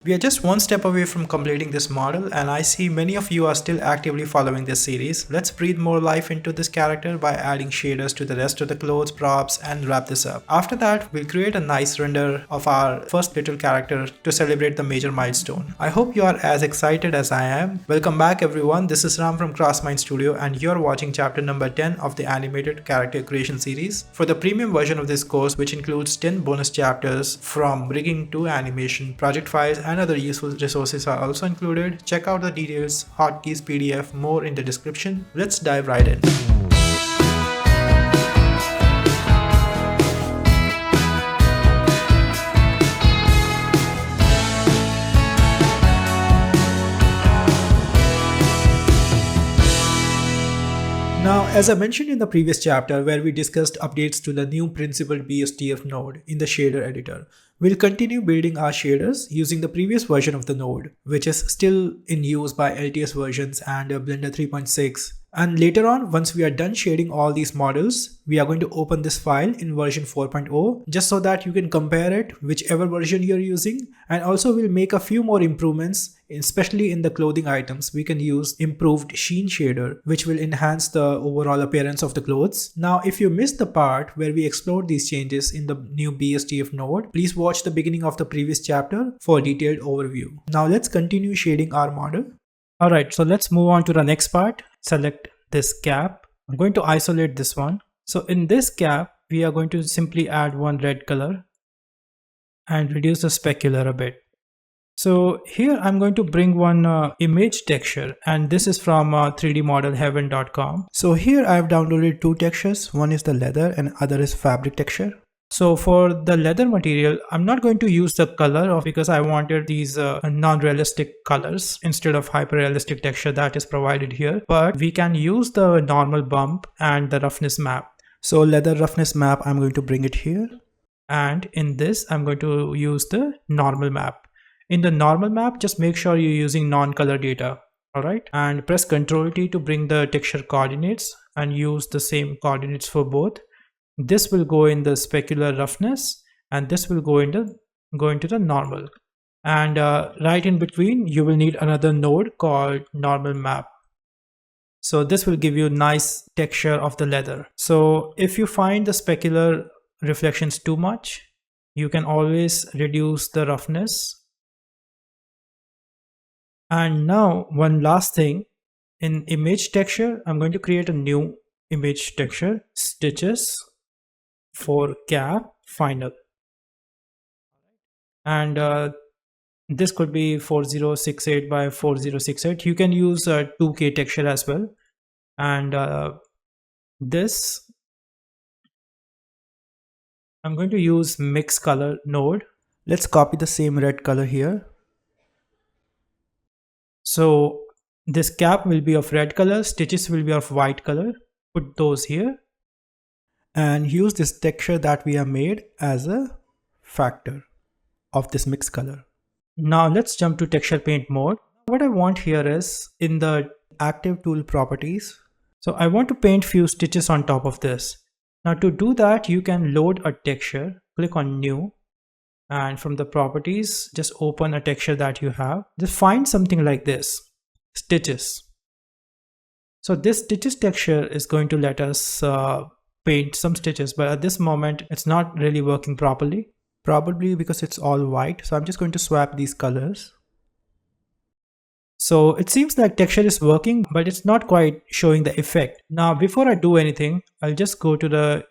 We are just one step away from completing this model, and I see many of you are still actively following this series. Let's breathe more life into this character by adding shaders to the rest of the clothes, props, and wrap this up. After that, we'll create a nice render of our first little character to celebrate the major milestone. I hope you are as excited as I am. Welcome back everyone, this is Ram from Crossmind Studio and you're watching chapter number 10 of the animated character creation series. For the premium version of this course, which includes 10 bonus chapters from rigging to animation, project files, and other useful resources are also included. Check out the details, hotkeys, PDF, more in the description. Let's dive right in. Now, as I mentioned in the previous chapter where we discussed updates to the new principled BSDF node in the shader editor, we'll continue building our shaders using the previous version of the node, which is still in use by LTS versions and Blender 3.6. And later on, once we are done shading all these models, we are going to open this file in version 4.0 just so that you can compare it whichever version you're using. And also we'll make a few more improvements, especially in the clothing items. We can use improved sheen shader, which will enhance the overall appearance of the clothes. Now, if you missed the part where we explored these changes in the new BSDF node, please watch the beginning of the previous chapter for a detailed overview. Now let's continue shading our model. Alright, so let's move on to the next part. Select this cap. I'm going to isolate this one. So in this cap, we are going to simply add one red color and reduce the specular a bit. So here I'm going to bring one image texture, and this is from 3dmodelheaven.com. So here I've downloaded two textures. One is the leather and other is fabric texture. So for the leather material, I'm not going to use the color because I wanted these non-realistic colors instead of hyper-realistic texture that is provided here. But we can use the normal bump and the roughness map. So leather roughness map, I'm going to bring it here. And in this, I'm going to use the normal map. In the normal map, just make sure you're using non-color data. Alright. And press Ctrl T to bring the texture coordinates and use the same coordinates for both. This will go in the specular roughness and this will go into the normal. And right in between, you will need another node called normal map. So this will give you nice texture of the leather. So if you find the specular reflections too much, you can always reduce the roughness. And now one last thing, in image texture, I'm going to create a new image texture, stitches for cap final, and this could be 4068 by 4068. You can use a 2K texture as well. And this I'm going to use mix color node. Let's copy the same red color here. So this cap will be of red color, stitches will be of white color. Put those here and use this texture that we have made as a factor of this mix color. Now let's jump to texture paint mode. What I want here is in the active tool properties. So I want to paint few stitches on top of this. Now to do that, you can load a texture, click on new, and from the properties, just open a texture that you have. Just find something like this, stitches. So this stitches texture is going to let us paint some stitches, but at this moment it's not really working properly, probably because it's all white. So I'm just going to swap these colors. So it seems like texture is working, but it's not quite showing the effect. Now before I do anything, I'll just go to the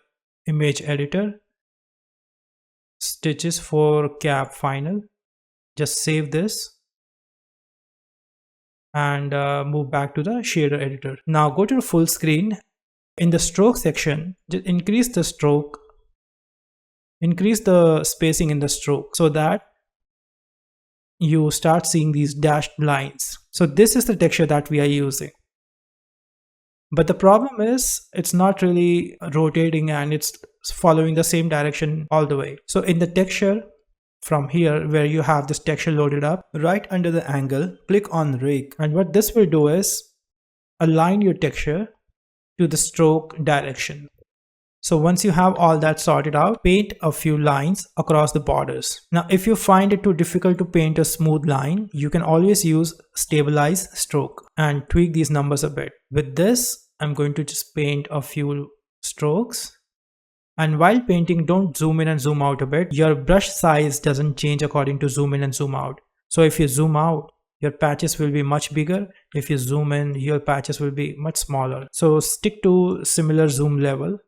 image editor, stitches for cap final, just save this and move back to the shader editor. Now go to the full screen. In the stroke section, just increase the stroke, increase the spacing in the stroke so that you start seeing these dashed lines. So this is the texture that we are using. But the problem is it's not really rotating and it's following the same direction all the way. So in the texture, from here where you have this texture loaded up, right under the angle, click on rake. And what this will do is align your texture to the stroke direction. So once you have all that sorted out, paint a few lines across the borders. Now, if you find it too difficult to paint a smooth line, you can always use stabilize stroke and tweak these numbers a bit. With this, I'm going to just paint a few strokes. And while painting, don't zoom in and zoom out a bit. Your brush size doesn't change according to zoom in and zoom out. So if you zoom out, your patches will be much bigger. If you zoom in, your patches will be much smaller. So stick to similar zoom level.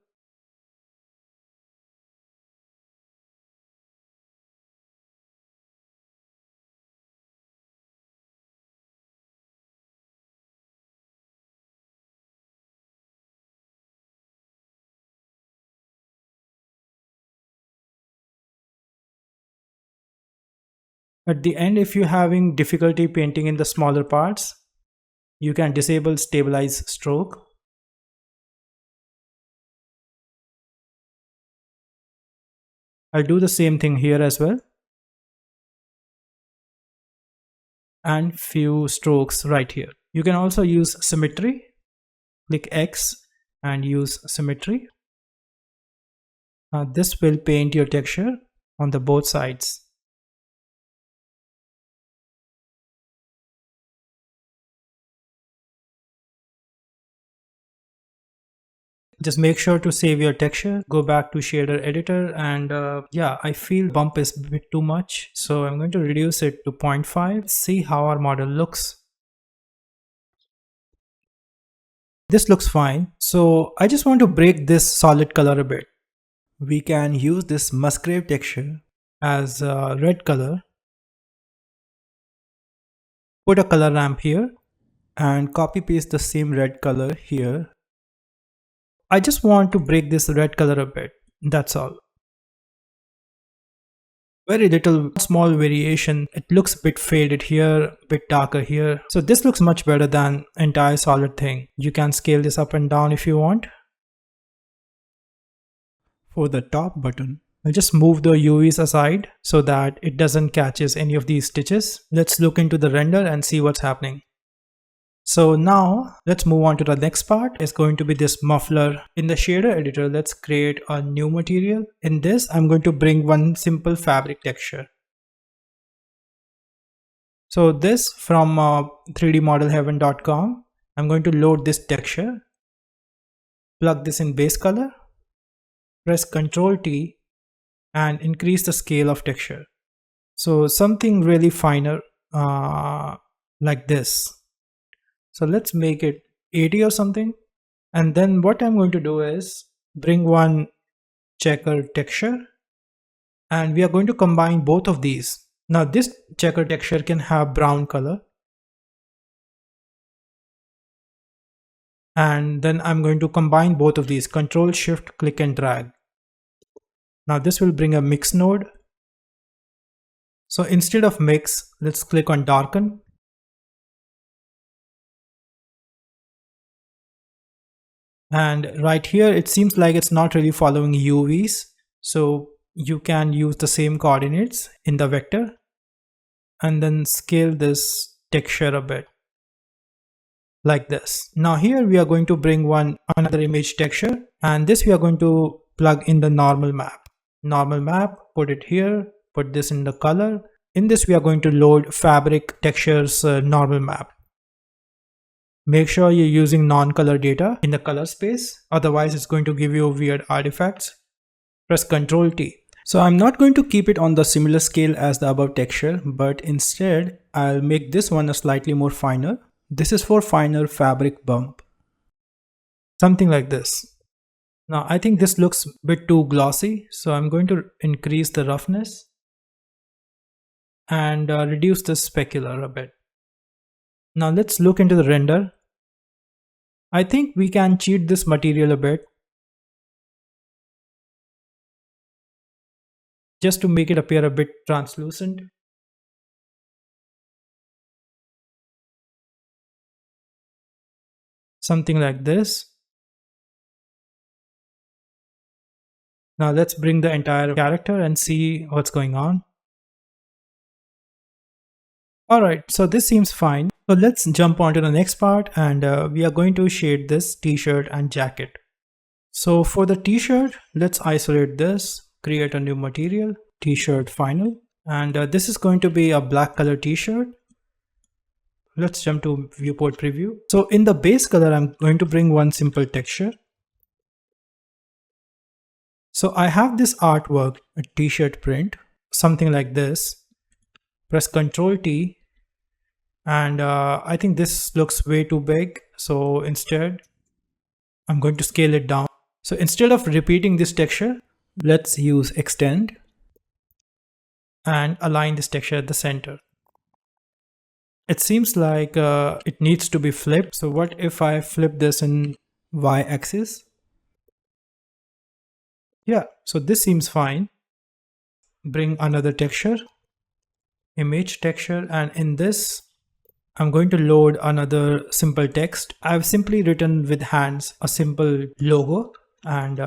At the end, if you're having difficulty painting in the smaller parts, you can disable stabilize stroke. I'll do the same thing here as well. And few strokes right here. You can also use symmetry. Click X and use symmetry. This will paint your texture on the both sides. Just make sure to save your texture, go back to shader editor, and yeah, I feel bump is a bit too much, so I'm going to reduce it to 0.5. See how our model looks. This looks fine, so I just want to break this solid color a bit. We can use this Musgrave texture as a red color. Put a color ramp here and copy paste the same red color here. I just want to break this red color a bit, that's all. Very little small variation. It looks a bit faded here, a bit darker here. So this looks much better than entire solid thing. You can scale this up and down if you want. For the top button, I'll just move the UVs aside so that it doesn't catches any of these stitches. Let's look into the render and see what's happening. So now let's move on to the next part. It's going to be this muffler. In the shader editor, let's create a new material. In this, I'm going to bring one simple fabric texture. So this from 3dmodelheaven.com, I'm going to load this texture, plug this in base color, press Ctrl T and increase the scale of texture. So something really finer like this. So let's make it 80 or something. And then what I'm going to do is bring one checker texture and we are going to combine both of these. Now this checker texture can have brown color. And then I'm going to combine both of these. Control Shift click and drag. Now this will bring a mix node. So instead of mix, let's click on darken. And right here, it seems like it's not really following UVs. So you can use the same coordinates in the vector and then scale this texture a bit like this. Now here we are going to bring another image texture and this we are going to plug in the normal map. Normal map, put it here, put this in the color. In this we are going to load fabric textures normal map. Make sure you're using non-color data in the color space, otherwise it's going to give you weird artifacts. Press Ctrl T. So I'm not going to keep it on the similar scale as the above texture, but instead I'll make this one a slightly more finer. This is for finer fabric bump. Something like this. Now I think this looks a bit too glossy, so I'm going to increase the roughness and reduce the specular a bit. Now let's look into the render. I think we can cheat this material a bit just to make it appear a bit translucent. Something like this. Now let's bring the entire character and see what's going on. Alright, so this seems fine. So let's jump on to the next part and we are going to shade this t-shirt and jacket. So for the t-shirt, let's isolate this, create a new material, t-shirt final. And this is going to be a black color t-shirt. Let's jump to viewport preview. So in the base color, I'm going to bring one simple texture. So I have this artwork, a t-shirt print, something like this. Press Ctrl T, and I think this looks way too big. So instead, I'm going to scale it down. So instead of repeating this texture, let's use extend and align this texture at the center. It seems like it needs to be flipped. So what if I flip this in y-axis? Yeah, so this seems fine. Bring another texture, image texture, and in this, I'm going to load another simple text. I've simply written with hands a simple logo, and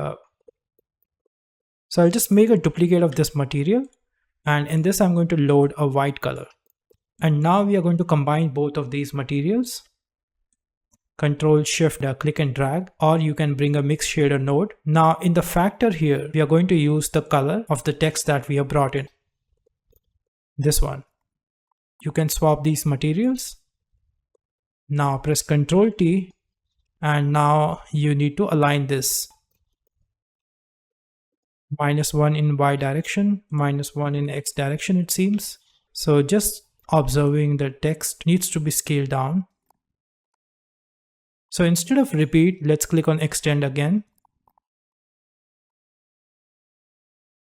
so I'll just make a duplicate of this material, and in this I'm going to load a white color. And now we are going to combine both of these materials. Control Shift click and drag, or you can bring a mix shader node. Now in the factor here, we are going to use the color of the text that we have brought in. This one. You can swap these materials. Now press Ctrl T, and now you need to align this. -1 in Y direction, -1 in X direction, it seems. So just observing the text needs to be scaled down. So instead of repeat, let's click on extend again.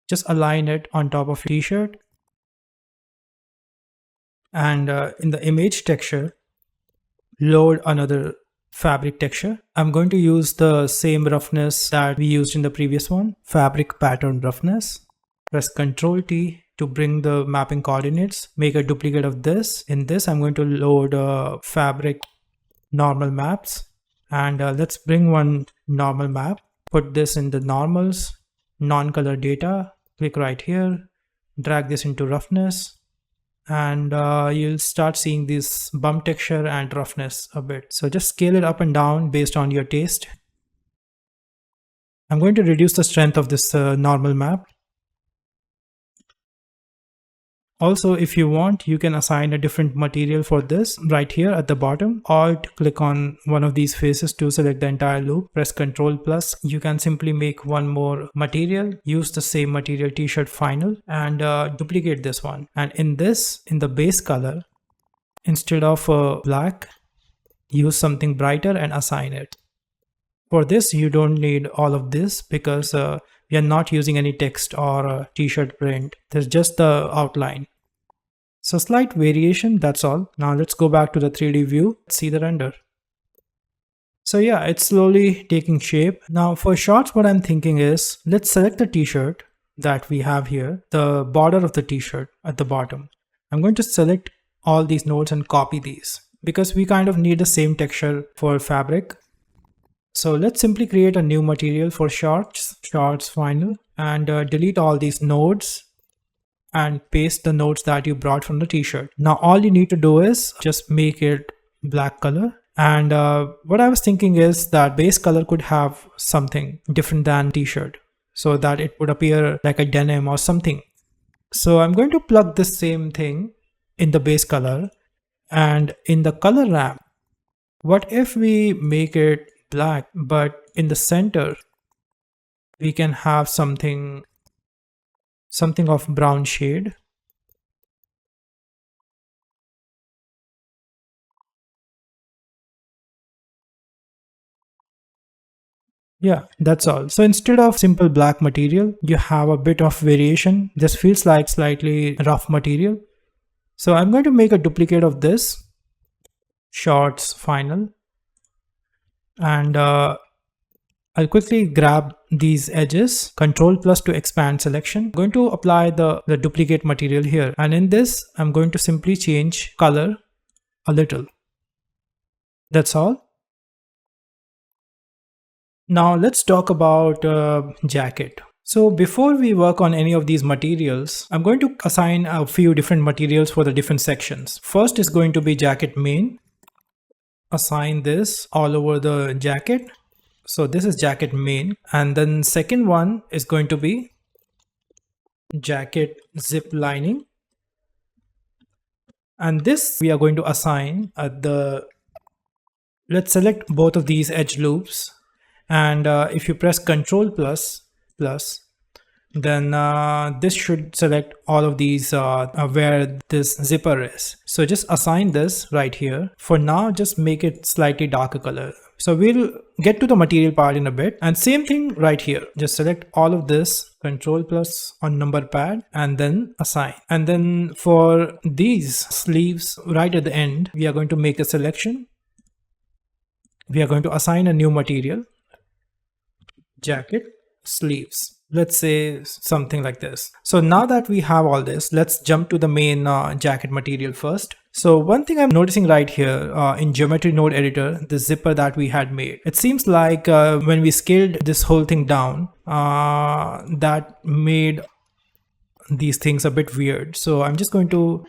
Just align it on top of t-shirt. And in the image texture, load another fabric texture. I'm going to use the same roughness that we used in the previous one, fabric pattern roughness. Press Ctrl T to bring the mapping coordinates. Make a duplicate of this. In this, I'm going to load fabric normal maps. And let's bring one normal map. Put this in the normals, non-color data. Click right here. Drag this into roughness. And you'll start seeing this bump texture and roughness a bit. So just scale it up and down based on your taste. I'm going to reduce the strength of this normal map. Also, if you want, you can assign a different material for this right here at the bottom. Alt click on one of these faces to select the entire loop. Press Ctrl plus. You can simply make one more material. Use the same material t-shirt final and duplicate this one. And in this, in the base color, instead of black, use something brighter and assign it. For this, you don't need all of this because we are not using any text or t-shirt print. There's just the outline. So slight variation, that's all. Now let's go back to the 3D view, see the render. So yeah, it's slowly taking shape. Now for shorts, what I'm thinking is, let's select the t-shirt that we have here, the border of the t-shirt at the bottom. I'm going to select all these nodes and copy these because we kind of need the same texture for fabric. So let's simply create a new material for shorts final, and delete all these nodes and paste the nodes that you brought from the t-shirt. Now all you need to do is just make it black color. And what I was thinking is that base color could have something different than t-shirt so that it would appear like a denim or something. So I'm going to plug the same thing in the base color, and in the color ramp, what if we make it black, but in the center we can have something of brown shade. Yeah, that's all. So instead of simple black material, you have a bit of variation. This feels like slightly rough material. So I'm going to make a duplicate of this shorts final, and I'll quickly grab these edges, Control plus to expand selection. I'm going to apply the duplicate material here. And in this, I'm going to simply change color a little. That's all. Now let's talk about jacket. So before we work on any of these materials, I'm going to assign a few different materials for the different sections. First is going to be jacket main. Assign this all over the jacket. So this is jacket main, and then second one is going to be jacket zip lining, and this we are going to assign let's select both of these edge loops, and if you press Ctrl plus, then this should select all of these where this zipper is. So just assign this right here. For now, just make it slightly darker color. So we'll get to the material part in a bit, and same thing right here. Just select all of this, Ctrl plus on number pad, and then assign. And then for these sleeves right at the end, we are going to make a selection. We are going to assign a new material, jacket sleeves. Let's say something like this. So now that we have all this, let's jump to the main jacket material first. So one thing I'm noticing right here in geometry node editor, the zipper that we had made, it seems like when we scaled this whole thing down, that made these things a bit weird. So I'm just going to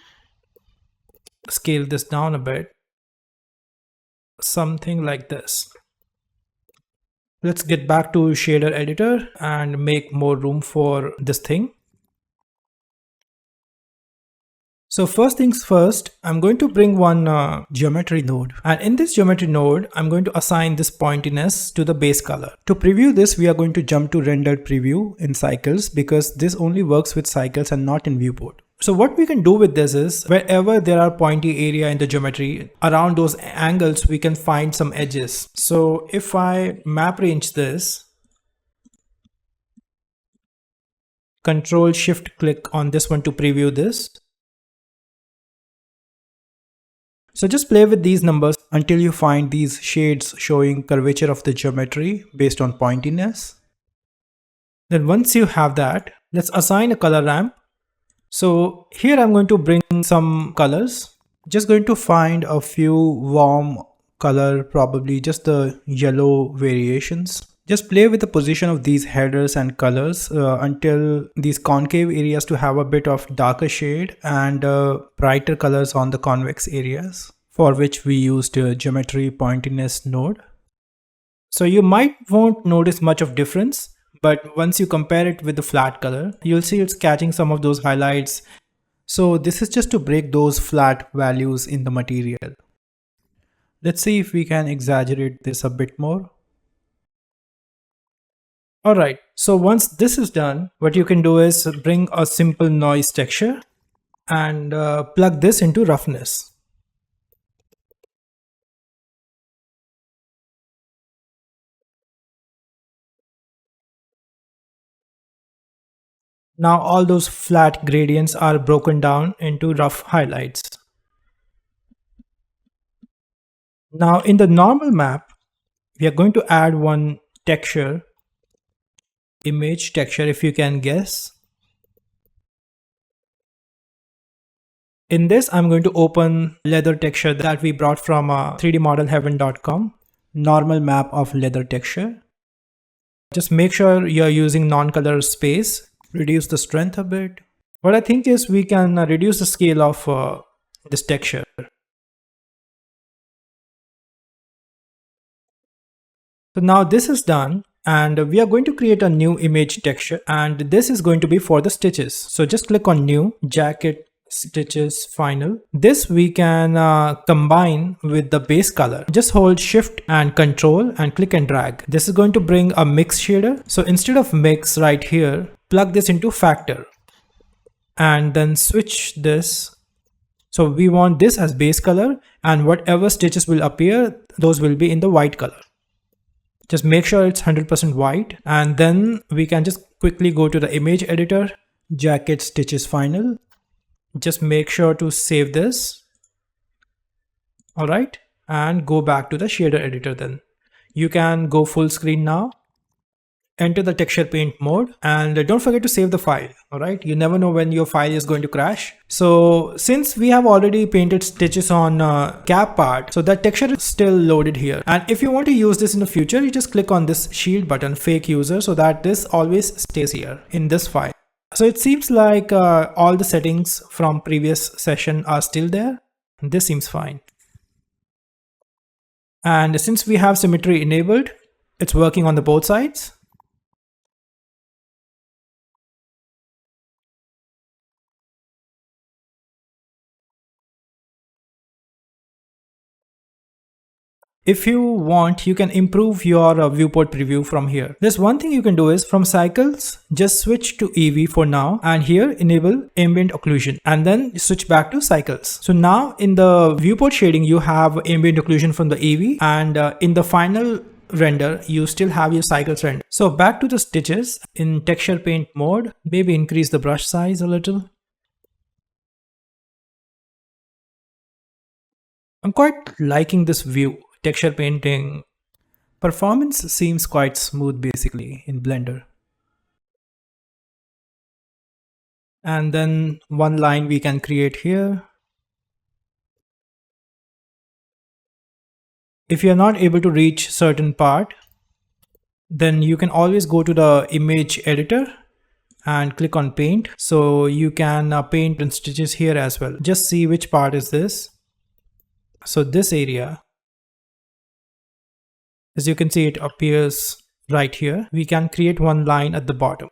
scale this down a bit, something like this. Let's get back to shader editor and make more room for this thing. So first things first, I'm going to bring one geometry node, and in this geometry node, I'm going to assign this pointiness to the base color. To preview this, we are going to jump to rendered preview in cycles, because this only works with cycles and not in viewport. So what we can do with this is, wherever there are pointy area in the geometry, around those angles, we can find some edges. So if I map range this, Control Shift click on this one to preview this. So just play with these numbers until you find these shades showing curvature of the geometry based on pointiness. Then once you have that, let's assign a color ramp. So here I'm going to bring some colors. Just going to find a few warm color, probably just the yellow variations. Just play with the position of these headers and colors until these concave areas to have a bit of darker shade and brighter colors on the convex areas, for which we used geometry pointiness node. So you won't notice much of difference, but once you compare it with the flat color, you'll see it's catching some of those highlights. So this is just to break those flat values in the material. Let's see if we can exaggerate this a bit more. Alright, so once this is done, what you can do is bring a simple noise texture and plug this into roughness. Now all those flat gradients are broken down into rough highlights. Now in the normal map, we are going to add one texture, image texture, if you can guess. In this, I'm going to open leather texture that we brought from 3dmodelheaven.com, normal map of leather texture. Just make sure you're using non-color space. Reduce the strength a bit. What I think is we can reduce the scale of this texture. So now this is done, and we are going to create a new image texture, and this is going to be for the stitches. So just click on new, jacket stitches final. This we can combine with the base color. Just hold shift and control and click and drag. This is going to bring a mix shader. So instead of mix right here, plug this into factor and then switch this. So we want this as base color, and whatever stitches will appear, those will be in the white color. Just make sure it's 100% white, and then we can just quickly go to the image editor, jacket stitches final. Just make sure to save this. All right, and go back to the shader editor. Then you can go full screen now. Enter the texture paint mode, and don't forget to save the file. All right, you never know when your file is going to crash. So since we have already painted stitches on cap part, so that texture is still loaded here. And if you want to use this in the future, you just click on this shield button, fake user, so that this always stays here in this file. So it seems like all the settings from previous session are still there. This seems fine. And since we have symmetry enabled, It's working on the both sides. If you want, you can improve your viewport preview from here. There's one thing you can do is from cycles, just switch to EV for now, and here enable ambient occlusion and then switch back to cycles. So now in the viewport shading, you have ambient occlusion from the EV, and in the final render, you still have your cycles render. So back to the stitches in texture paint mode, maybe increase the brush size a little. I'm quite liking this view. Texture painting performance seems quite smooth basically in Blender. And then one line we can create here. If you're not able to reach certain part, then you can always go to the image editor and click on paint. So you can paint in stitches here as well. Just see which part is this. So this area, as you can see, it appears right here. We can create one line at the bottom.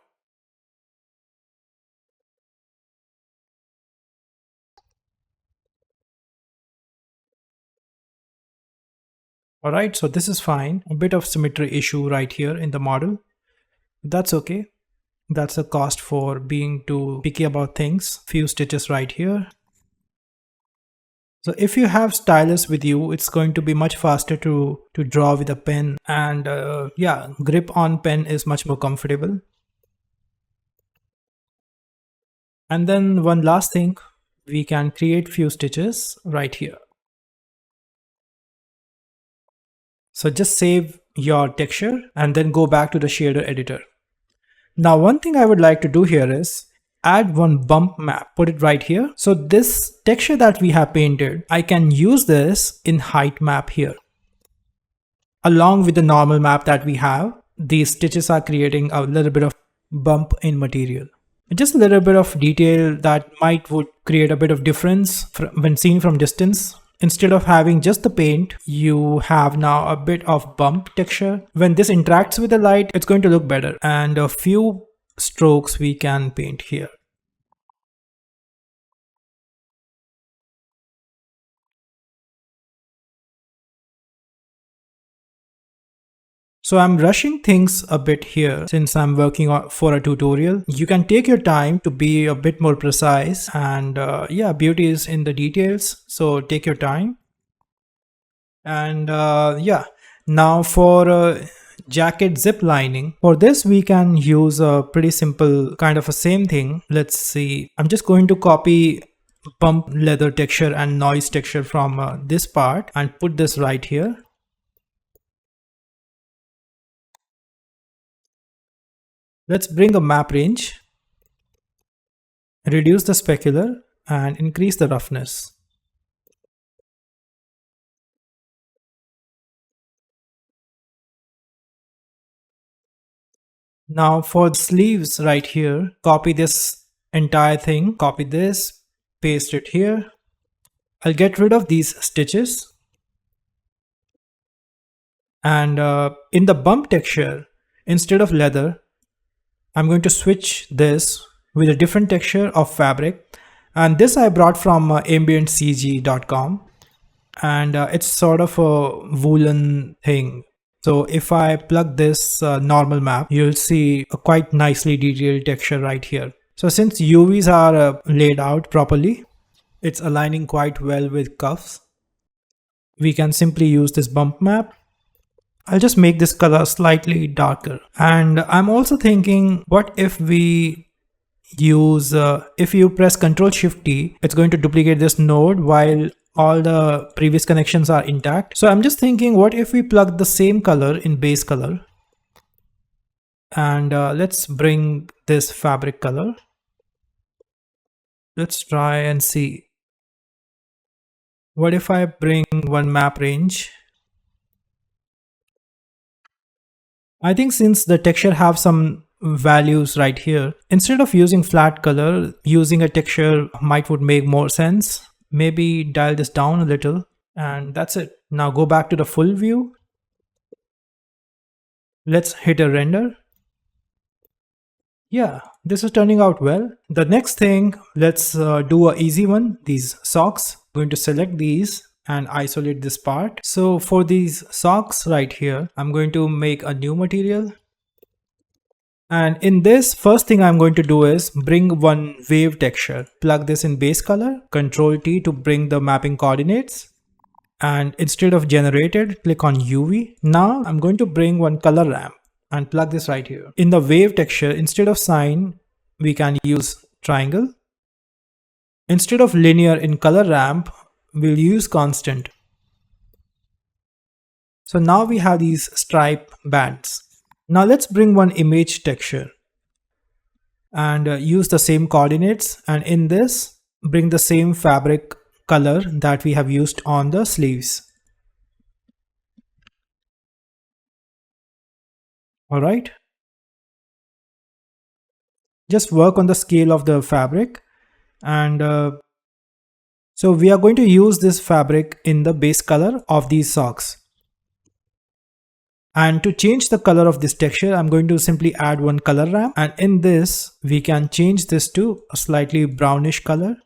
Alright, so this is fine. A bit of symmetry issue right here in the model. That's okay. That's the cost for being too picky about things. Few stitches right here. So if you have stylus with you, it's going to be much faster to draw with a pen, and yeah, grip on pen is much more comfortable. And then one last thing, we can create few stitches right here. So just save your texture and then go back to the shader editor. Now one thing I would like to do here is add one bump map, put it right here. So this texture that we have painted, I can use this in height map here. Along with the normal map that we have, these stitches are creating a little bit of bump in material. Just a little bit of detail that would create a bit of difference when seen from distance. Instead of having just the paint, you have now a bit of bump texture. When this interacts with the light, it's going to look better. And a few strokes we can paint here. So I'm rushing things a bit here since I'm working for a tutorial. You can take your time to be a bit more precise, and yeah, beauty is in the details. So take your time. And yeah, now for jacket zip lining. For this, we can use a pretty simple kind of a same thing. Let's see. I'm just going to copy bump leather texture and noise texture from this part and put this right here. Let's bring a map range, reduce the specular and increase the roughness. Now for the sleeves right here, copy this entire thing, copy this, paste it here. I'll get rid of these stitches. And in the bump texture, instead of leather, I'm going to switch this with a different texture of fabric. And this I brought from ambientcg.com. And it's sort of a woolen thing. So if I plug this normal map, you'll see a quite nicely detailed texture right here. So since UVs are laid out properly, it's aligning quite well with cuffs. We can simply use this bump map. I'll just make this color slightly darker. And I'm also thinking, what if we use, if you press Ctrl Shift T, it's going to duplicate this node while all the previous connections are intact. So I'm just thinking, what if we plug the same color in base color? And let's bring this fabric color. Let's try and see. What if I bring one map range? I think since the texture have some values right here, instead of using flat color, using a texture would make more sense. Maybe dial this down a little, and that's it. Now go back to the full view. Let's hit a render. Yeah, this is turning out well. The next thing, let's do a easy one. These socks. I'm going to select these and isolate this part. So for these socks right here, I'm going to make a new material. And in this, first thing I'm going to do is bring one wave texture. Plug this in base color, Control T to bring the mapping coordinates. And instead of generated, click on UV. Now I'm going to bring one color ramp and plug this right here. In the wave texture, instead of sine, we can use triangle. Instead of linear in color ramp, we'll use constant. So now we have these stripe bands. Now let's bring one image texture and use the same coordinates, and in this bring the same fabric color that we have used on the sleeves. Alright. Just work on the scale of the fabric, and so we are going to use this fabric in the base color of these socks. And to change the color of this texture, I'm going to simply add one color ramp, and in this we can change this to a slightly brownish color.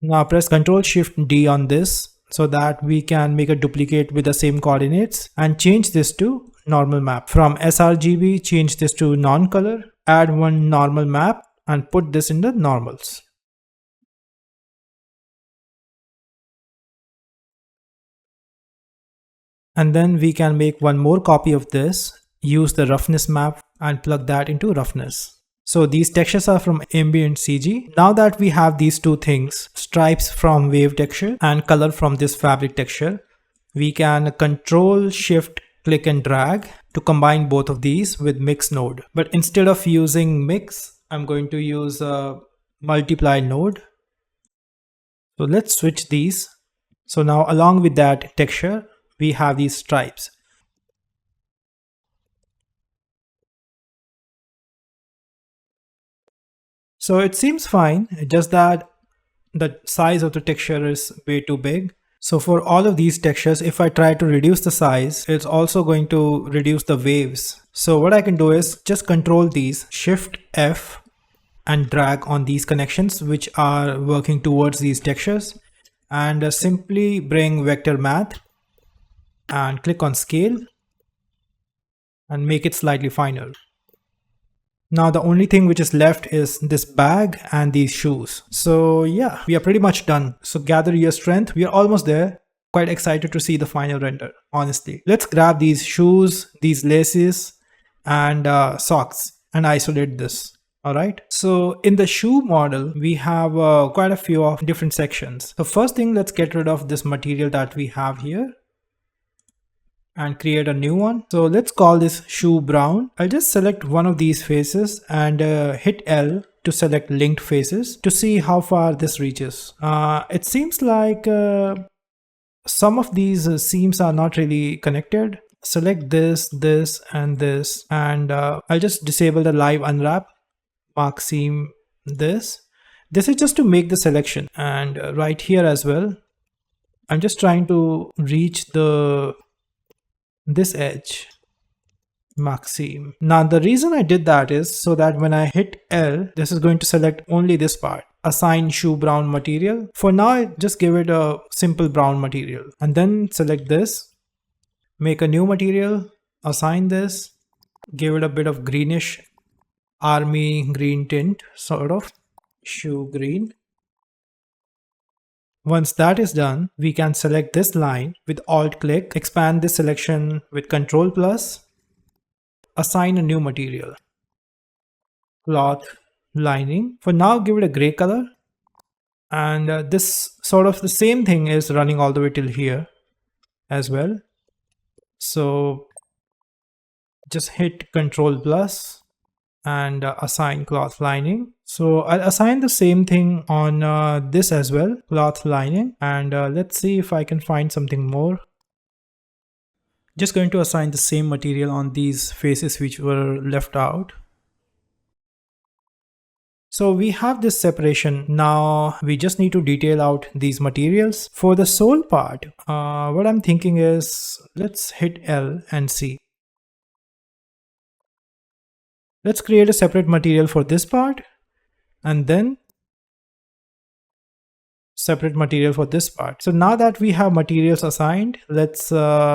Now press Ctrl Shift D on this so that we can make a duplicate with the same coordinates and change this to normal map. From sRGB, change this to non-color, add one normal map and put this in the normals. And then we can make one more copy of this, use the roughness map and plug that into roughness. So these textures are from ambient CG. Now that we have these two things, stripes from wave texture and color from this fabric texture, we can Control Shift click and drag to combine both of these with mix node. But instead of using mix, I'm going to use a multiply node. So let's switch these. So now along with that texture, we have these stripes. So it seems fine, just that the size of the texture is way too big. So for all of these textures, if I try to reduce the size, it's also going to reduce the waves. So what I can do is just control these, Shift F and drag on these connections which are working towards these textures, and simply bring vector math and click on scale and make it slightly finer. Now the only thing which is left is this bag and these shoes. So yeah, we are pretty much done. So gather your strength. We are almost there. Quite excited to see the final render, honestly. Let's grab these shoes, these laces and socks and isolate this. Alright, so in the shoe model, we have quite a few of different sections. So first thing, let's get rid of this material that we have here and create a new one. So let's call this shoe brown. I'll just select one of these faces and hit L to select linked faces to see how far this reaches. It seems like some of these seams are not really connected. Select this, this and this, and I'll just disable the live unwrap, mark seam this. This is just to make the selection, and right here as well. I'm just trying to reach this edge, mark seam. Now the reason I did that is so that when I hit L, this is going to select only this part. Assign shoe brown material. For now, just give it a simple brown material and then select this, make a new material, assign this, give it a bit of greenish army green tint, sort of shoe green. Once that is done, we can select this line with Alt click, expand this selection with Control plus, assign a new material, cloth lining. For now, give it a gray color, and this sort of the same thing is running all the way till here as well. So just hit Control plus and assign cloth lining. So I'll assign the same thing on this as well, cloth lining, and let's see if I can find something more. Just going to assign the same material on these faces which were left out. So we have this separation. Now we just need to detail out these materials. For the sole part, what I'm thinking is let's hit L and see. Let's create a separate material for this part and then separate material for this part. So now that we have materials assigned, let's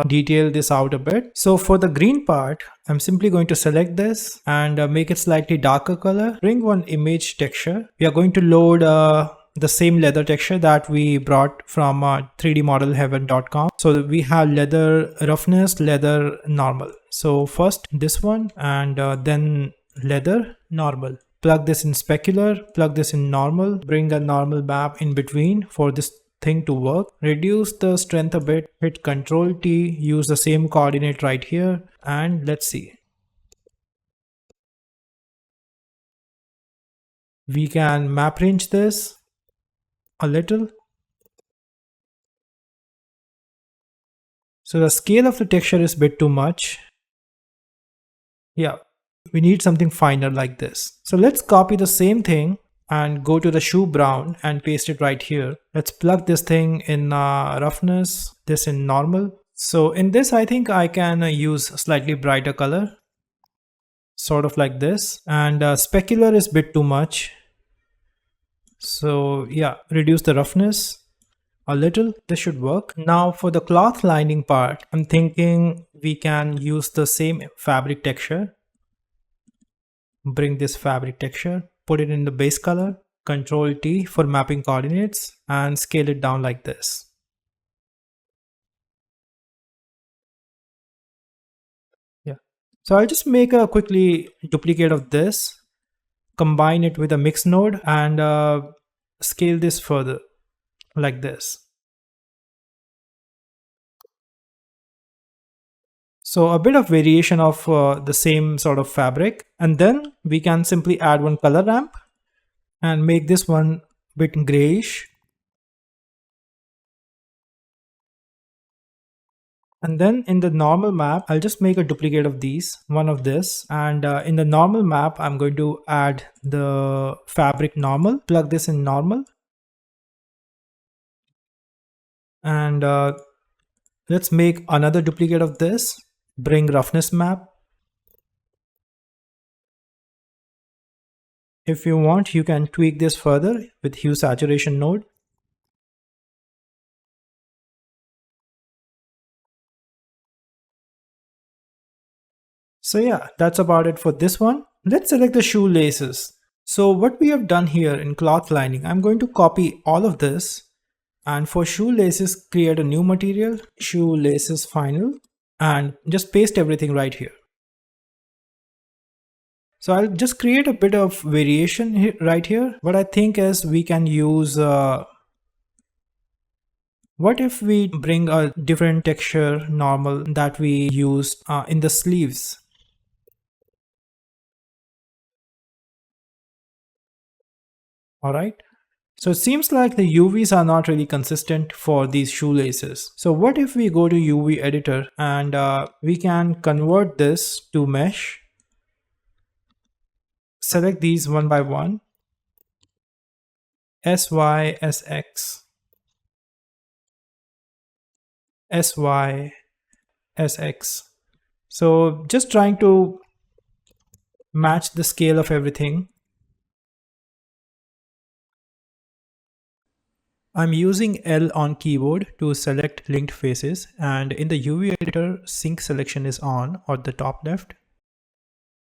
detail this out a bit. So for the green part, I'm simply going to select this and make it slightly darker color. Bring one image texture. We are going to load the same leather texture that we brought from 3dmodelheaven.com. So we have leather roughness, leather normal. So first this one and then leather normal. Plug this in specular, plug this in normal, bring a normal map in between for this thing to work. Reduce the strength a bit, hit Ctrl T, use the same coordinate right here, and let's see. We can map range this a little. So the scale of the texture is a bit too much. Yeah. We need something finer like this. So let's copy the same thing and go to the shoe brown and paste it right here. Let's plug this thing in roughness, this in normal. So in this, I think I can use slightly brighter color, sort of like this. And specular is a bit too much. So yeah, reduce the roughness a little. This should work. Now for the cloth lining part, I'm thinking we can use the same fabric texture. Bring this fabric texture, put it in the base color, Ctrl T for mapping coordinates and scale it down like this. Yeah. So I'll just make a quickly duplicate of this, combine it with a mix node and scale this further like this. So a bit of variation of the same sort of fabric, and then we can simply add one color ramp and make this one bit grayish. And then in the normal map, I'll just make a duplicate of these, one of this. And in the normal map, I'm going to add the fabric normal, plug this in normal. And let's make another duplicate of this, bring roughness map. If you want, you can tweak this further with hue saturation node. So yeah, that's about it for this one. Let's select the shoelaces. So what we have done here in cloth lining, I'm going to copy all of this and for shoelaces create a new material, shoelaces final, and just paste everything right here. So I'll just create a bit of variation here, right here. What I think is we can use what if we bring a different texture normal that we used in the sleeves. All right. So it seems like the UVs are not really consistent for these shoelaces. So what if we go to UV editor and we can convert this to mesh. Select these one by one. SY, SX. SY, SX. So just trying to match the scale of everything. I'm using L on keyboard to select linked faces, and in the UV editor, sync selection is on or the top left.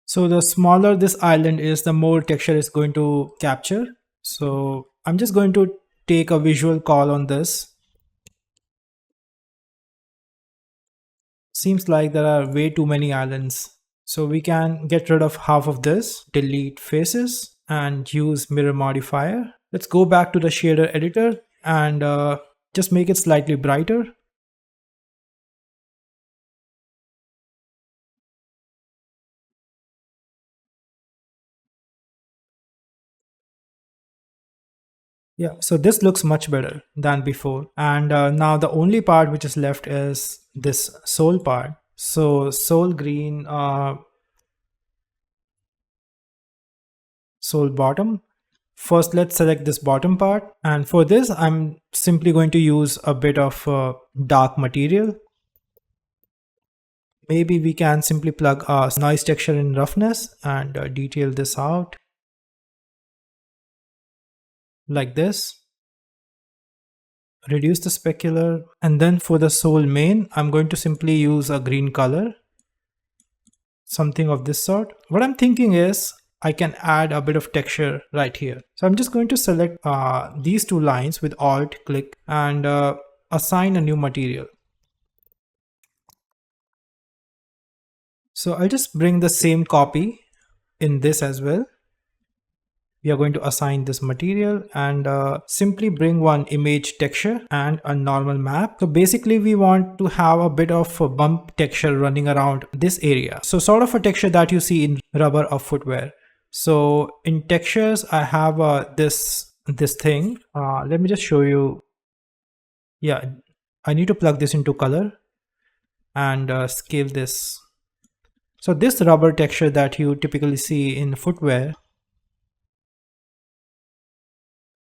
So the smaller this island is, the more texture is going to capture. So I'm just going to take a visual call on this. Seems like there are way too many islands. So we can get rid of half of this, delete faces and use mirror modifier. Let's go back to the shader editor and just make it slightly brighter. Yeah, so this looks much better than before. And now the only part which is left is this sole part. So sole green, sole bottom. First, let's select this bottom part. And for this, I'm simply going to use a bit of dark material. Maybe we can simply plug a noise texture in roughness and detail this out like this. Reduce the specular, and then for the sole main, I'm going to simply use a green color, something of this sort. What I'm thinking is I can add a bit of texture right here. So I'm just going to select these two lines with Alt click and assign a new material. So I'll just bring the same copy in this as well. We are going to assign this material and simply bring one image texture and a normal map. So basically we want to have a bit of a bump texture running around this area. So sort of a texture that you see in rubber or footwear. So in textures, I have this thing. Let me just show you. Yeah, I need to plug this into color and scale this. So this rubber texture that you typically see in footwear,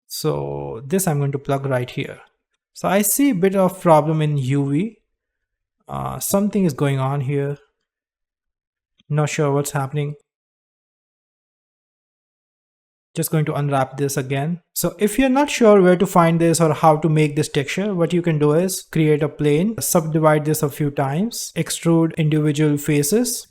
so this I'm going to plug right here. So I see a bit of problem in UV. Something is going on here. Not sure what's happening. Just going to unwrap this again. So if you're not sure where to find this or how to make this texture, what you can do is create a plane, subdivide this a few times, extrude individual faces,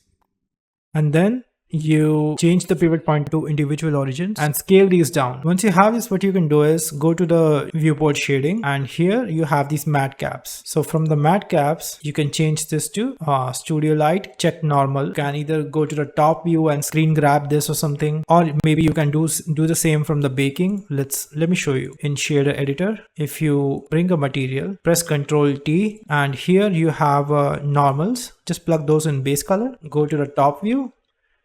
and then you change the pivot point to individual origins and scale these down. Once you have this, what you can do is go to the viewport shading, and here you have these matte caps. So from the matte caps, you can change this to studio light, check normal. You can either go to the top view and screen grab this or something, or maybe you can do the same from the baking. Let me show you. In shader editor, if you bring a material, press Ctrl T, and here you have normals. Just plug those in base color, go to the top view,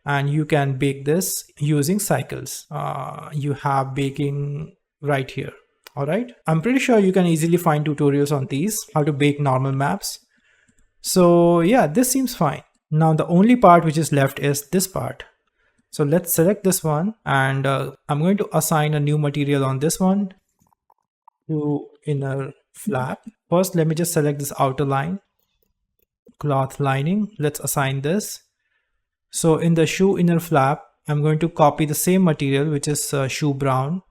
and you can bake this using cycles. You have baking right here. All right. I'm pretty sure you can easily find tutorials on these, how to bake normal maps. So yeah, this seems fine. Now the only part which is left is this part. So let's select this one, and I'm going to assign a new material on this one to inner flap. First, let me just select this outer line, cloth lining. Let's assign this. So in the shoe inner flap, I'm going to copy the same material, which is shoe brown.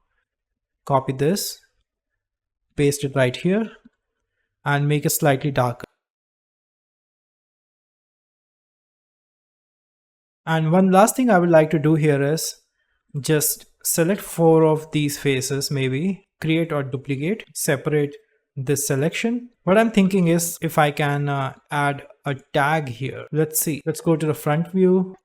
Copy this, paste it right here, and make it slightly darker. And one last thing I would like to do here is just select 4 of these faces, maybe create or duplicate, separate this selection. What I'm thinking is if I can add a tag here. Let's see. Let's go to the front view,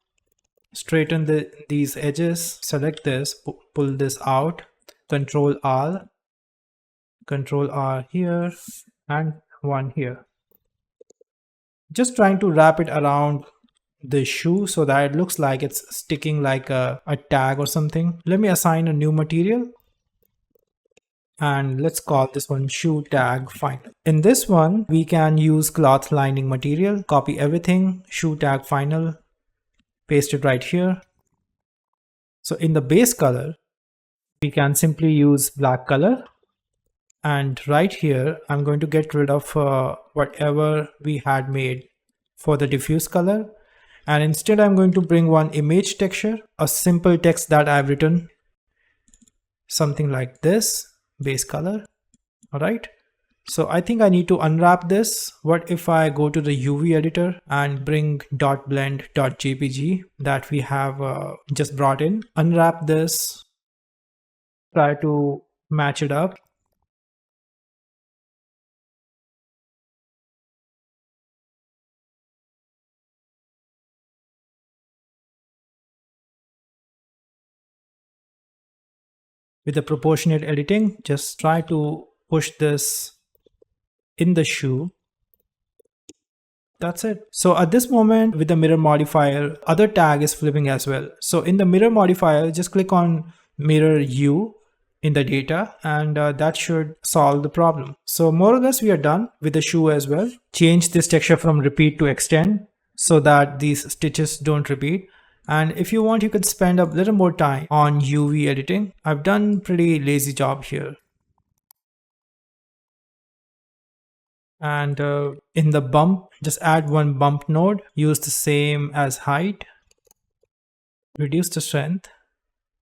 straighten these edges, select this, pull this out, Control R here, and one here. Just trying to wrap it around the shoe so that it looks like it's sticking like a tag or something. Let me assign a new material, and let's call this one shoe tag final. In this one, we can use cloth lining material, copy everything, shoe tag final, paste it right here. So in the base color, we can simply use black color, and right here, I'm going to get rid of whatever we had made for the diffuse color. And instead, I'm going to bring one image texture, a simple text that I've written, something like this. Base color. All right. So I think I need to unwrap this. What if I go to the UV editor and bring .blend.jpg that we have just brought in, unwrap this, try to match it up. With the proportionate editing, just try to push this in the shoe. That's it. So at this moment with the mirror modifier, other tag is flipping as well. So in the mirror modifier, just click on mirror U in the data, and that should solve the problem. So more or less we are done with the shoe as well. Change this texture from repeat to extend so that these stitches don't repeat. And if you want, you could spend a little more time on UV editing. I've done pretty lazy job here. And in the bump, just add one bump node, use the same as height, reduce the strength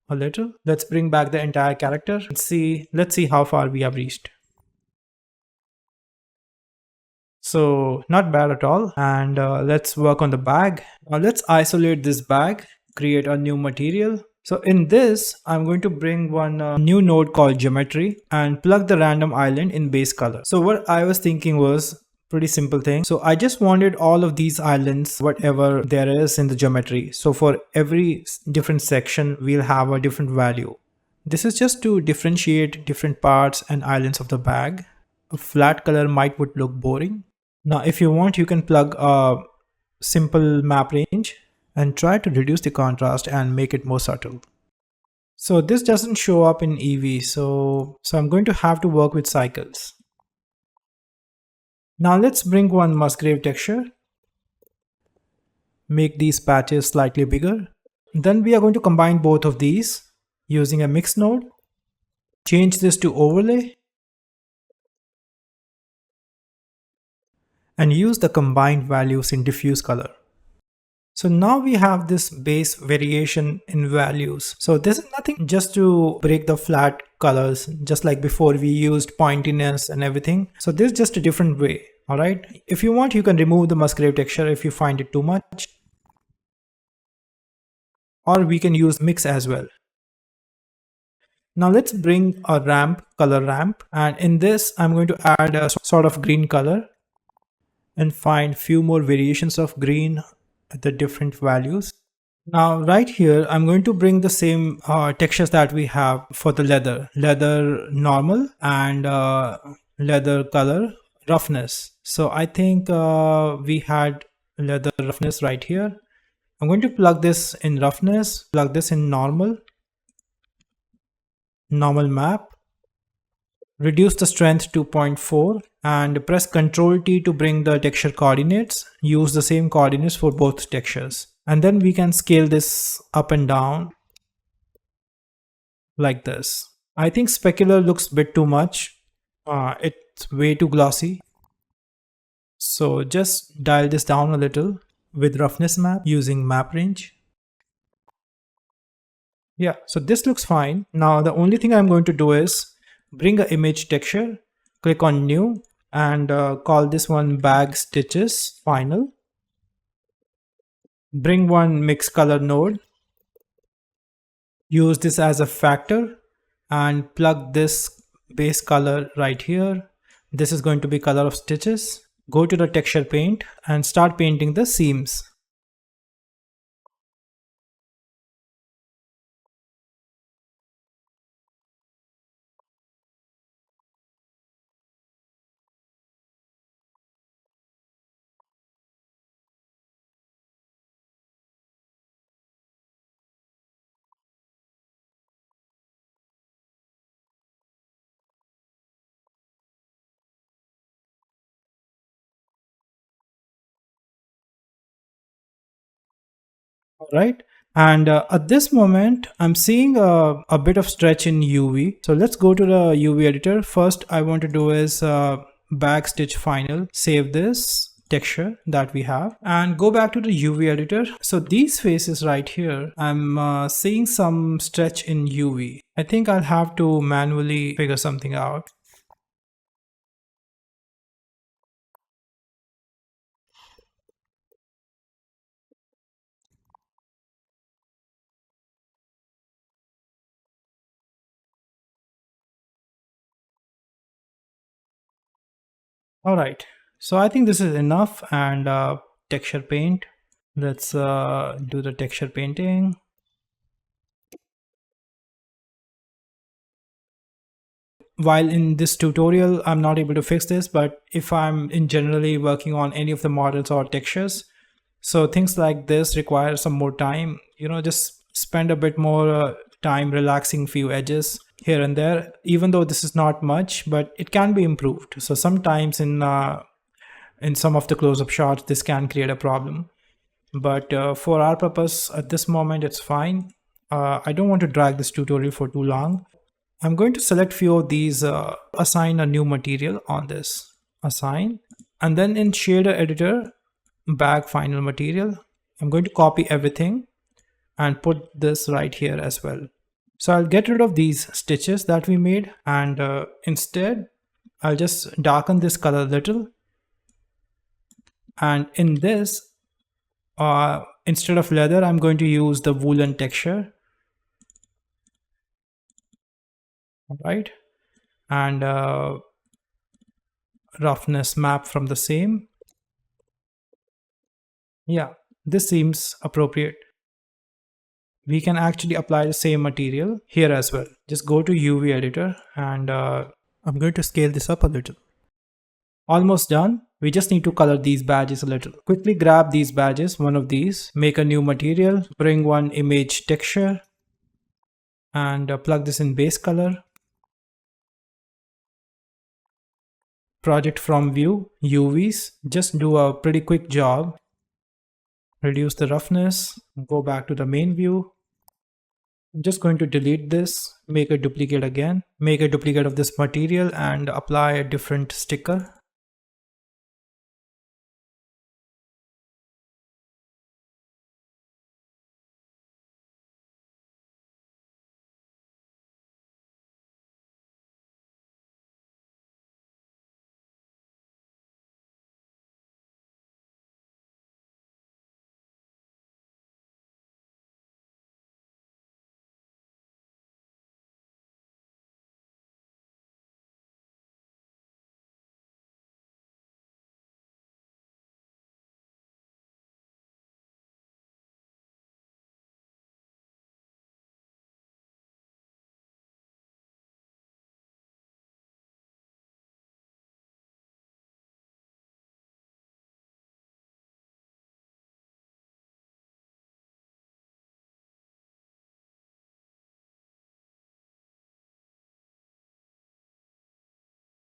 a little. Let's bring back the entire character. Let's see how far we have reached. So not bad at all. And let's work on the bag. Now let's isolate this bag, create a new material. So in this, I'm going to bring one new node called geometry and plug the random island in base color. So what I was thinking was pretty simple thing. So I just wanted all of these islands, whatever there is in the geometry. So for every different section, we'll have a different value. This is just to differentiate different parts and islands of the bag. A flat color would look boring. Now, if you want, you can plug a simple map range and try to reduce the contrast and make it more subtle. So this doesn't show up in Eevee, so I'm going to have to work with cycles. Now let's bring one Musgrave texture. Make these patches slightly bigger. Then we are going to combine both of these using a mix node. Change this to overlay. And use the combined values in diffuse color. So now we have this base variation in values. So this is nothing, just to break the flat colors, just like before we used pointiness and everything. So this is just a different way. All right. If you want, you can remove the Musgrave texture if you find it too much. Or we can use mix as well. Now let's bring a ramp, color ramp. And in this, I'm going to add a sort of green color and find few more variations of green at the different values. Now right here, I'm going to bring the same textures that we have for the leather normal and leather color roughness. So I think we had leather roughness right here. I'm going to plug this in roughness, plug this in normal map. Reduce the strength to 0.4 and press Ctrl T to bring the texture coordinates. Use the same coordinates for both textures. And then we can scale this up and down like this. I think specular looks a bit too much. It's way too glossy. So just dial this down a little with roughness map using map range. Yeah, so this looks fine. Now the only thing I'm going to do is bring an image texture, click on new and call this one bag stitches final. Bring one mix color node, use this as a factor and plug this base color right here. This is going to be color of stitches. Go to the texture paint and start painting the seams. All right. And at this moment, I'm seeing a bit of stretch in UV. So let's go to the UV editor. First, I want to do is bag stitch final, save this texture that we have and go back to the UV editor. So these faces right here, I'm seeing some stretch in UV. I think I'll have to manually figure something out. All right. So I think this is enough and texture paint. Let's do the texture painting. While in this tutorial, I'm not able to fix this, but if I'm in generally working on any of the models or textures, so things like this require some more time, just spend a bit more time relaxing few edges here and there, even though this is not much, but it can be improved. So sometimes in some of the close-up shots, this can create a problem. but for our purpose at this moment it's fine. I don't want to drag this tutorial for too long. I'm going to select few of these, assign a new material on this, assign, and then in shader editor, bag final material, I'm going to copy everything and put this right here as well. So I'll get rid of these stitches that we made, and instead I'll just darken this color a little, and in this instead of leather I'm going to use the woolen texture. All right, and roughness map from the same. Yeah, this seems appropriate. We can actually apply the same material here as well. Just go to UV editor, and I'm going to scale this up a little. Almost done. We just need to color these badges a little. Quickly grab these badges, one of these, make a new material, bring one image texture, and plug this in base color. Project from view, UVs, just do a pretty quick job. Reduce the roughness, go back to the main view. I'm just going to delete this, make a duplicate again, make a duplicate of this material and apply a different sticker.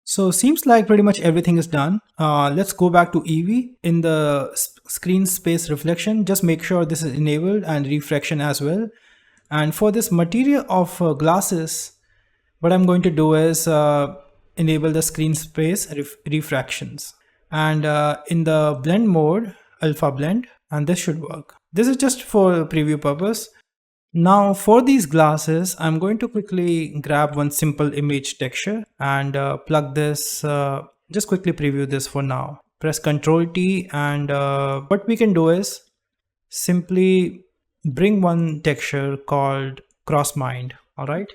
So seems like pretty much everything is done. Let's go back to Eevee. In the screen space reflection, just make sure this is enabled, and refraction as well. And for this material of glasses, what I'm going to do is enable the screen space refractions. And in the blend mode, alpha blend, and this should work. This is just for preview purpose. Now for these glasses, I'm going to quickly grab one simple image texture and plug this, just quickly preview this for now. Press Ctrl T, and what we can do is simply bring one texture called Crossmind. All right.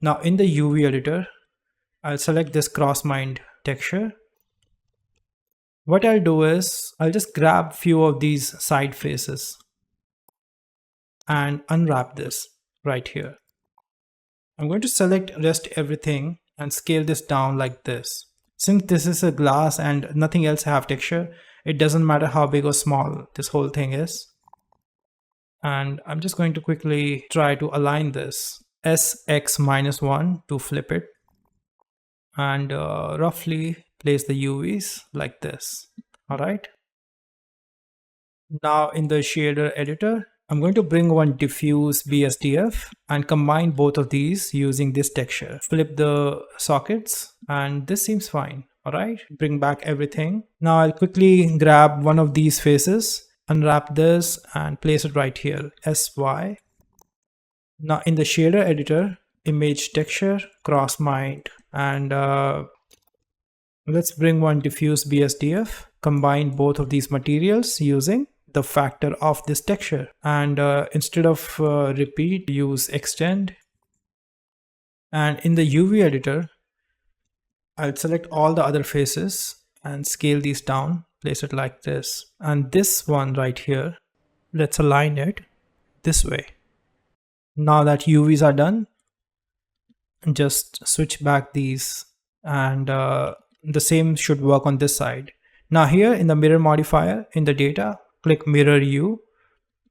Now in the UV editor, I'll select this Crossmind texture. What I'll do is I'll just grab few of these side faces and unwrap this right here. I'm going to select rest everything and scale this down like this. Since this is a glass and nothing else have texture, it doesn't matter how big or small this whole thing is. And I'm just going to quickly try to align this SX-1 to flip it, and roughly place the UVs like this. All right. Now in the shader editor, I'm going to bring one diffuse BSDF and combine both of these using this texture. Flip the sockets, and this seems fine. All right, bring back everything. Now I'll quickly grab one of these faces, unwrap this and place it right here, SY. Now in the shader editor, image texture, Crossmind, and let's bring one diffuse BSDF, combine both of these materials using the factor of this texture, and instead of repeat, use extend. And in the UV editor, I'll select all the other faces and scale these down, place it like this, and this one right here, let's align it this way. Now that UVs are done, just switch back these, and the same should work on this side. Now here in the mirror modifier, in the data, click mirror U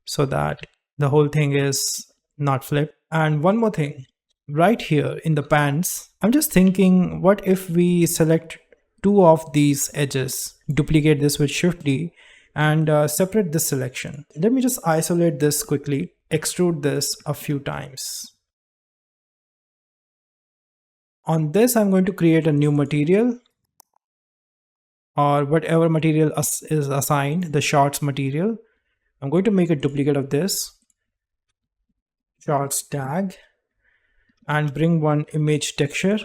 so that the whole thing is not flipped. And one more thing, right here in the pants, I'm just thinking, what if we select two of these edges, duplicate this with Shift D, and separate this selection. Let me just isolate this quickly, extrude this a few times. On this, I'm going to create a new material, or whatever material is assigned, the shots material. I'm going to make a duplicate of this shots tag and bring one image texture.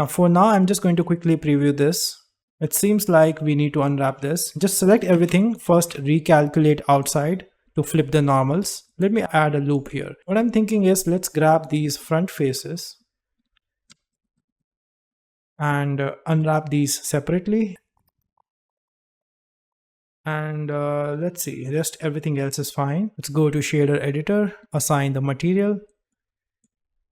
For now, I'm just going to quickly preview this. It seems like we need to unwrap this. Just select everything. First, recalculate outside to flip the normals. Let me add a loop here. What I'm thinking is, let's grab these front faces and unwrap these separately. And let's see, rest everything else is fine. Let's go to shader editor, assign the material.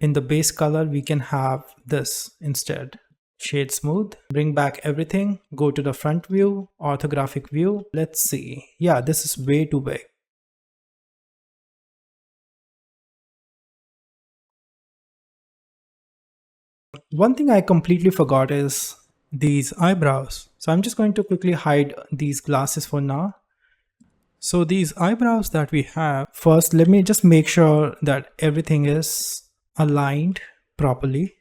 In the base color, we can have this instead. Shade smooth, bring back everything, go to the front view, orthographic view. Let's see. Yeah, this is way too big. One thing I completely forgot is these eyebrows. So I'm just going to quickly hide these glasses for now. So these eyebrows that we have, first let me just make sure that everything is aligned properly.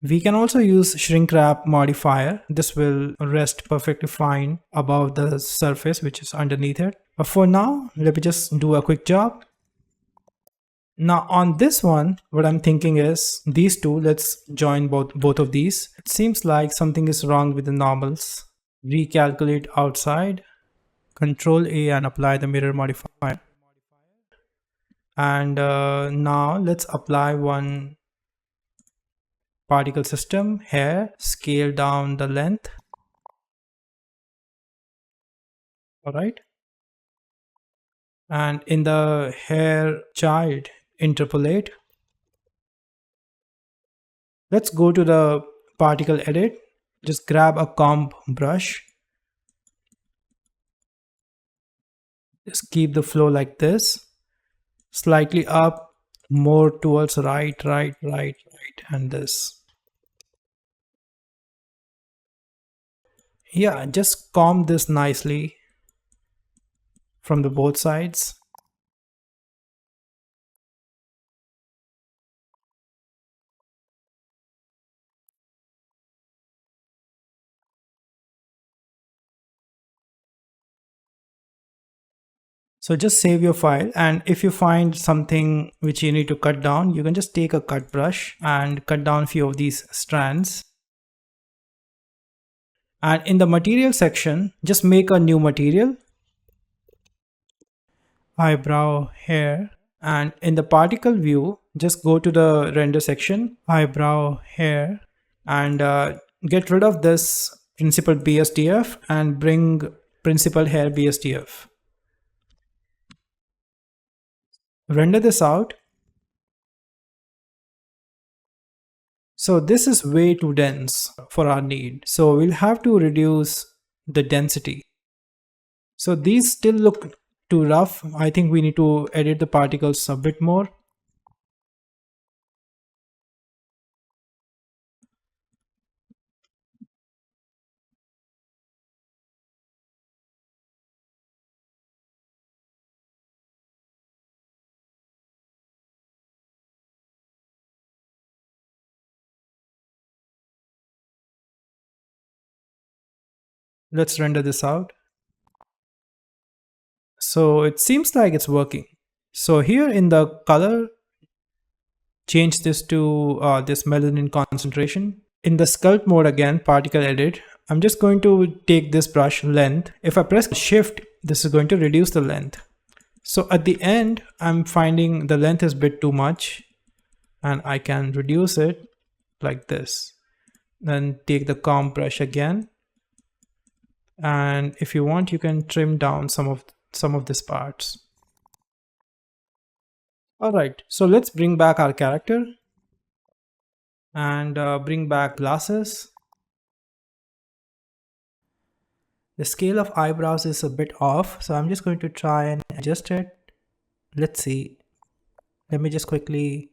We can also use shrink wrap modifier. This will rest perfectly fine above the surface which is underneath it. But for now, let me just do a quick job. Now on this one, what I'm thinking is these two, let's join both of these. It seems like something is wrong with the normals. Recalculate outside, Control A and apply the mirror modifier. And now let's apply one particle system, hair, scale down the length. All right. And in the hair child, interpolate. Let's go to the particle edit. Just grab a comb brush. Just keep the flow like this. Slightly up, more towards right, and this. Yeah, just comb this nicely from the both sides. So just save your file, and if you find something which you need to cut down, you can just take a cut brush and cut down a few of these strands. And in the material section, just make a new material, eyebrow hair, and in the particle view, just go to the render section, eyebrow hair, and get rid of this principled BSDF and bring principled hair BSDF. Render this out. So this is way too dense for our need. So we'll have to reduce the density. So these still look too rough. I think we need to edit the particles a bit more. Let's render this out. So it seems like it's working. So here in the color, change this to this melanin concentration. In the sculpt mode again, particle edit, I'm just going to take this brush length. If I press shift, this is going to reduce the length. So at the end, I'm finding the length is a bit too much and I can reduce it like this. Then take the comb brush again. And if you want, you can trim down some of these parts. All right, so let's bring back our character and bring back glasses. The scale of eyebrows is a bit off, so I'm just going to try and adjust it. Let's see. Let me just quickly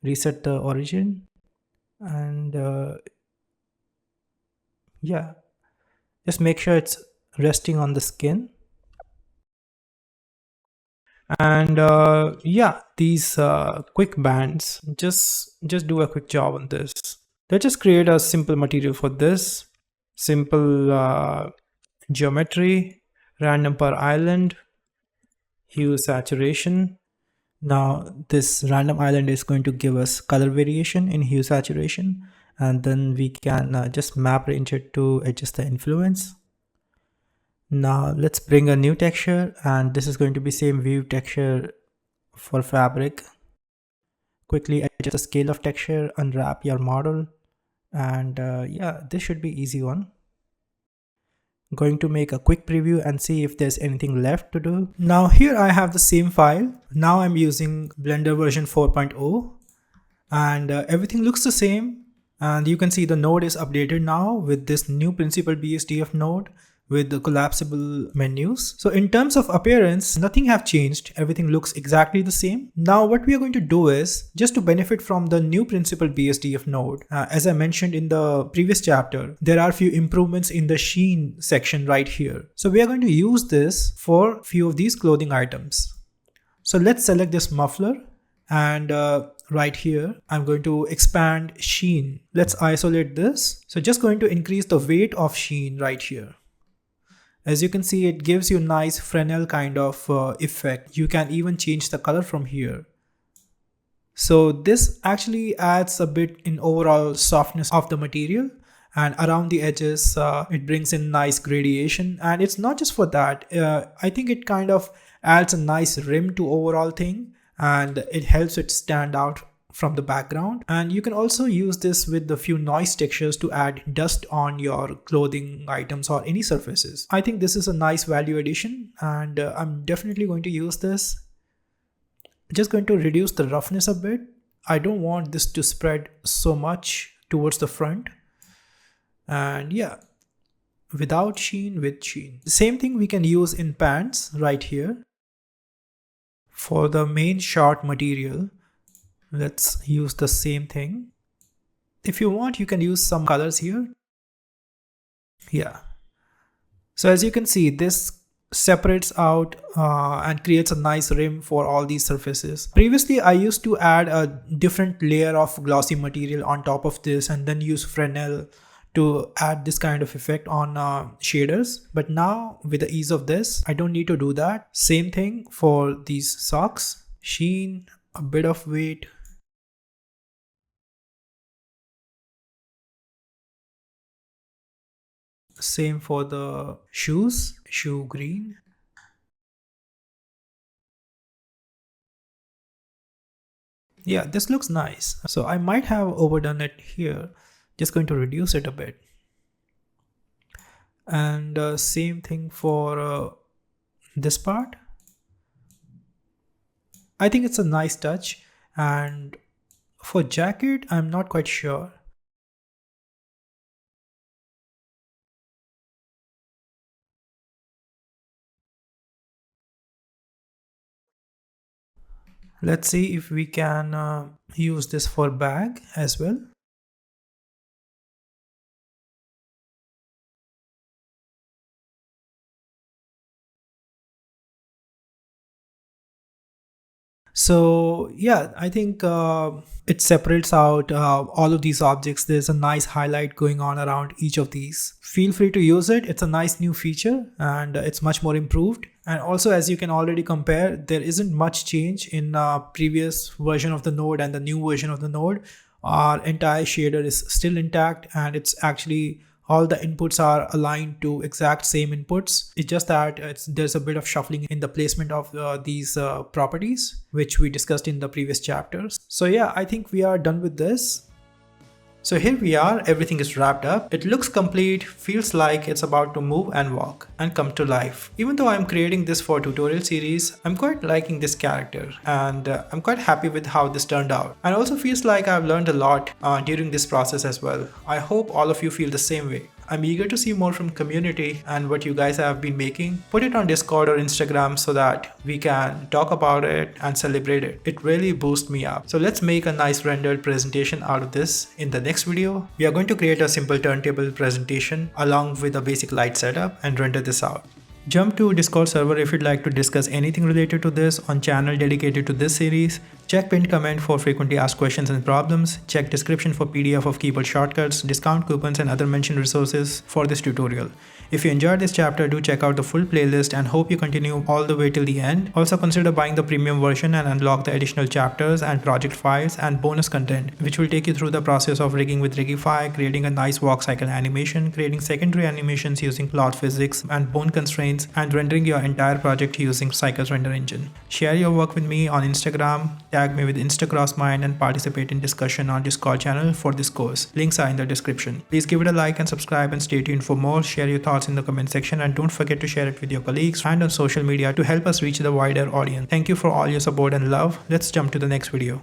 reset the origin And yeah, just make sure it's resting on the skin. And yeah, these quick bands, just do a quick job on this. Let's just create a simple material for this. Simple geometry, random per island, hue saturation. Now this random island is going to give us color variation in hue saturation, and then we can just map range it to adjust the influence. Now let's bring a new texture, and this is going to be same view texture for fabric. Quickly adjust the scale of texture, unwrap your model, and yeah, this should be easy one. Going to make a quick preview and see if there's anything left to do. Now here I have the same file. Now I'm using Blender version 4.0 and everything looks the same. And you can see the node is updated now with this new principal BSDF node with the collapsible menus. So in terms of appearance, nothing have changed. Everything looks exactly the same. Now what we are going to do is, just to benefit from the new principal BSDF node, as I mentioned in the previous chapter, there are few improvements in the sheen section right here. So we are going to use this for few of these clothing items. So let's select this muffler, and right here I'm going to expand sheen. Let's isolate this. So just going to increase the weight of sheen right here. As you can see, it gives you nice Fresnel kind of effect. You can even change the color from here. So this actually adds a bit in overall softness of the material, and around the edges it brings in nice gradation. And it's not just for that, I think it kind of adds a nice rim to overall thing, and it helps it stand out from the background. And you can also use this with the few noise textures to add dust on your clothing items or any surfaces. I think this is a nice value addition, and I'm definitely going to use this. Just going to reduce the roughness a bit. I don't want this to spread so much towards the front. And yeah, without sheen, with sheen. The same thing we can use in pants right here. For the main short material, let's use the same thing. If you want, you can use some colors here. Yeah. So as you can see, this separates out and creates a nice rim for all these surfaces. Previously, I used to add a different layer of glossy material on top of this and then use Fresnel to add this kind of effect on shaders. But now with the ease of this, I don't need to do that. Same thing for these socks. Sheen, a bit of weight. Same for the shoes, shoe green. Yeah, this looks nice. So I might have overdone it here. Just going to reduce it a bit. And same thing for this part. I think it's a nice touch. And for jacket, I'm not quite sure. Let's see if we can use this for bag as well. So yeah, I think it separates out all of these objects. There's a nice highlight going on around each of these. Feel free to use it. It's a nice new feature, and it's much more improved. And also, as you can already compare, there isn't much change in previous version of the node and the new version of the node. Our entire shader is still intact, and it's actually all the inputs are aligned to exact same inputs. It's just that there's a bit of shuffling in the placement of these properties, which we discussed in the previous chapters. So yeah, I think we are done with this. So here we are, everything is wrapped up. It looks complete, feels like it's about to move and walk and come to life. Even though I'm creating this for tutorial series, I'm quite liking this character, and I'm quite happy with how this turned out. And also feels like I've learned a lot during this process as well. I hope all of you feel the same way. I'm eager to see more from community and what you guys have been making. Put it on Discord or Instagram so that we can talk about it and celebrate it. It really boosts me up. So let's make a nice rendered presentation out of this. In the next video, we are going to create a simple turntable presentation along with a basic light setup and render this out. Jump to Discord server if you'd like to discuss anything related to this on channel dedicated to this series. Check pinned comment for frequently asked questions and problems. Check description for PDF of keyboard shortcuts, discount coupons and other mentioned resources for this tutorial. If you enjoyed this chapter, do check out the full playlist and hope you continue all the way till the end. Also consider buying the premium version and unlock the additional chapters and project files and bonus content, which will take you through the process of rigging with Rigify, creating a nice walk cycle animation, creating secondary animations using plot physics and bone constraints, and rendering your entire project using Cycles Render Engine. Share your work with me on Instagram, tag me with Crossmind and participate in discussion on Discord channel for this course. Links are in the description. Please give it a like and subscribe and stay tuned for more. Share your thoughts in the comment section and don't forget to share it with your colleagues and on social media to help us reach the wider audience. Thank you for all your support and love. Let's jump to the next video.